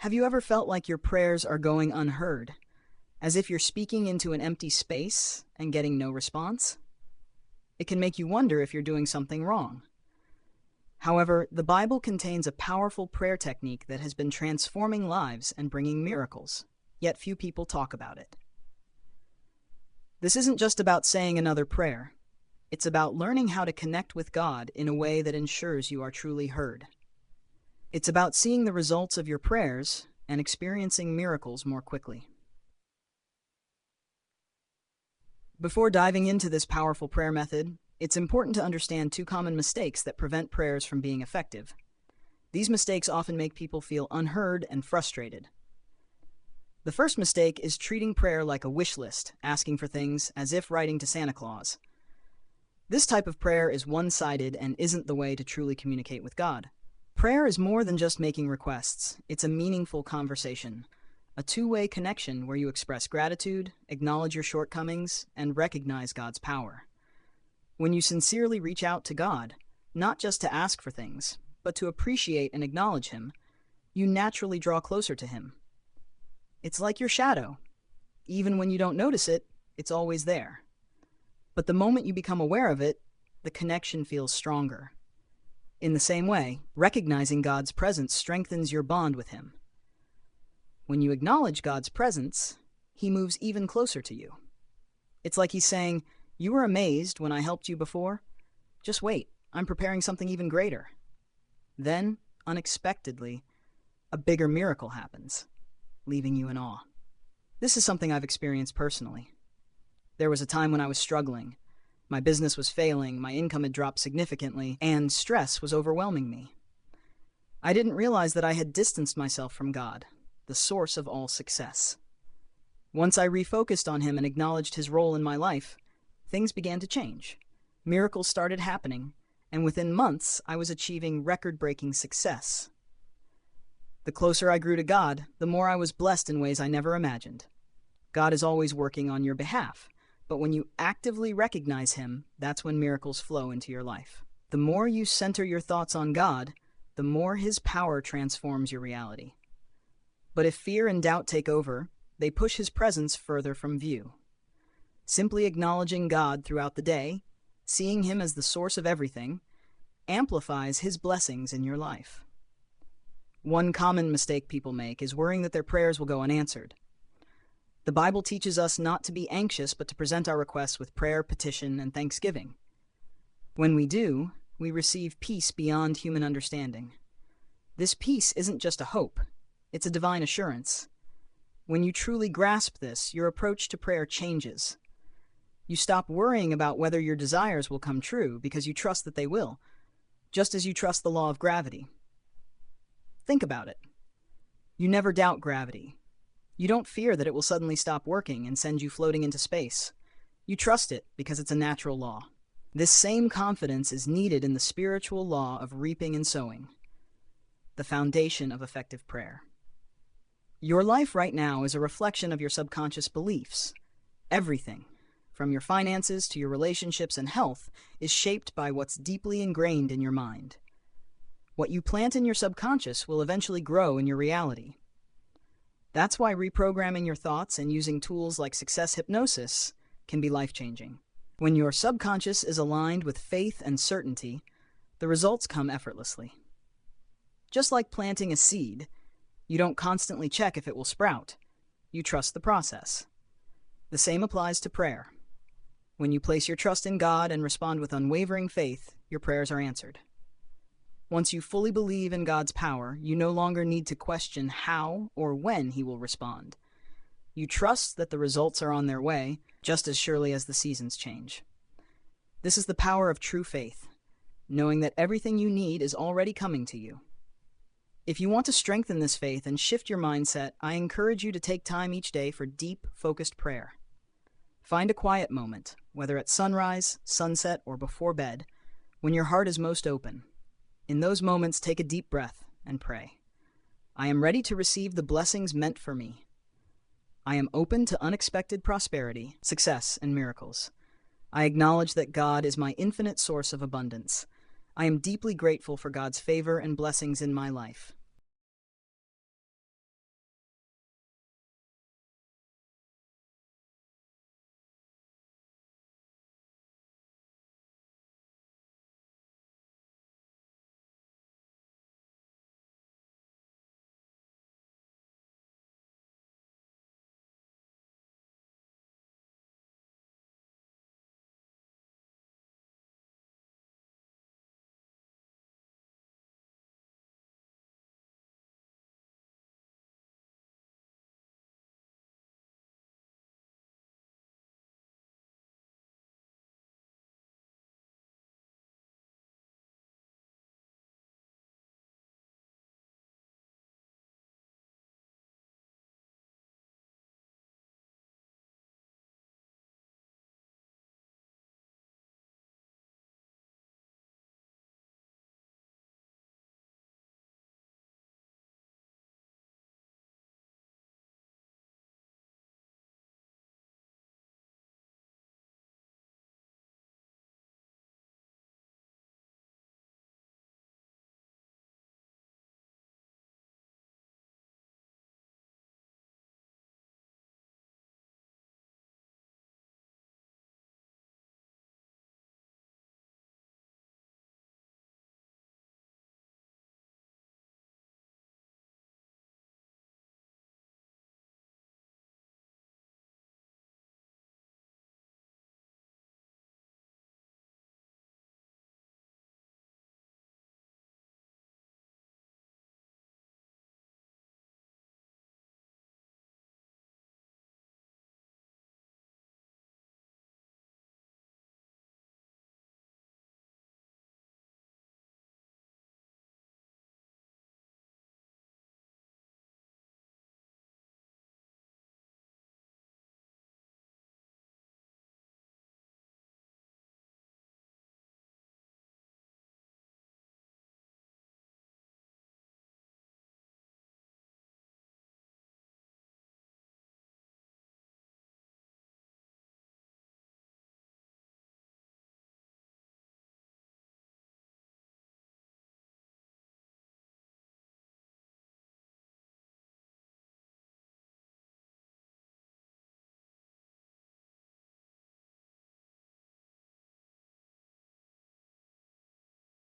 Have you ever felt like your prayers are going unheard, as if you're speaking into an empty space and getting no response? It can make you wonder if you're doing something wrong. However, the Bible contains a powerful prayer technique that has been transforming lives and bringing miracles, yet few people talk about it. This isn't just about saying another prayer. It's about learning how to connect with God in a way that ensures you are truly heard. It's about seeing the results of your prayers and experiencing miracles more quickly. Before diving into this powerful prayer method, it's important to understand two common mistakes that prevent prayers from being effective. These mistakes often make people feel unheard and frustrated. The first mistake is treating prayer like a wish list, asking for things as if writing to Santa Claus. This type of prayer is one-sided and isn't the way to truly communicate with God. Prayer is more than just making requests. It's a meaningful conversation, a two-way connection where you express gratitude, acknowledge your shortcomings, and recognize God's power. When you sincerely reach out to God, not just to ask for things, but to appreciate and acknowledge Him, you naturally draw closer to Him. It's like your shadow. Even when you don't notice it, it's always there. But the moment you become aware of it, the connection feels stronger. In the same way, recognizing God's presence strengthens your bond with Him. When you acknowledge God's presence, He moves even closer to you. It's like He's saying, "You were amazed when I helped you before? Just wait, I'm preparing something even greater." Then, unexpectedly, a bigger miracle happens, leaving you in awe. This is something I've experienced personally. There was a time when I was struggling. My business was failing, my income had dropped significantly, and stress was overwhelming me. I didn't realize that I had distanced myself from God, the source of all success. Once I refocused on Him and acknowledged His role in my life, things began to change. Miracles started happening, and within months I was achieving record-breaking success. The closer I grew to God, the more I was blessed in ways I never imagined. God is always working on your behalf, but when you actively recognize Him, that's when miracles flow into your life. The more you center your thoughts on God, the more His power transforms your reality. But if fear and doubt take over, they push His presence further from view. Simply acknowledging God throughout the day, seeing Him as the source of everything, amplifies His blessings in your life. One common mistake people make is worrying that their prayers will go unanswered. The Bible teaches us not to be anxious, but to present our requests with prayer, petition, and thanksgiving. When we do, we receive peace beyond human understanding. This peace isn't just a hope, it's a divine assurance. When you truly grasp this, your approach to prayer changes. You stop worrying about whether your desires will come true because you trust that they will, just as you trust the law of gravity. Think about it. You never doubt gravity. You don't fear that it will suddenly stop working and send you floating into space. You trust it because it's a natural law. This same confidence is needed in the spiritual law of reaping and sowing, the foundation of effective prayer. Your life right now is a reflection of your subconscious beliefs. Everything, from your finances to your relationships and health, is shaped by what's deeply ingrained in your mind. What you plant in your subconscious will eventually grow in your reality. That's why reprogramming your thoughts and using tools like success hypnosis can be life-changing. When your subconscious is aligned with faith and certainty, the results come effortlessly. Just like planting a seed, you don't constantly check if it will sprout. You trust the process. The same applies to prayer. When you place your trust in God and respond with unwavering faith, your prayers are answered. Once you fully believe in God's power, you no longer need to question how or when He will respond. You trust that the results are on their way, just as surely as the seasons change. This is the power of true faith, knowing that everything you need is already coming to you. If you want to strengthen this faith and shift your mindset, I encourage you to take time each day for deep, focused prayer. Find a quiet moment, whether at sunrise, sunset, or before bed, when your heart is most open. In those moments, take a deep breath and pray. I am ready to receive the blessings meant for me. I am open to unexpected prosperity, success, and miracles. I acknowledge that God is my infinite source of abundance. I am deeply grateful for God's favor and blessings in my life.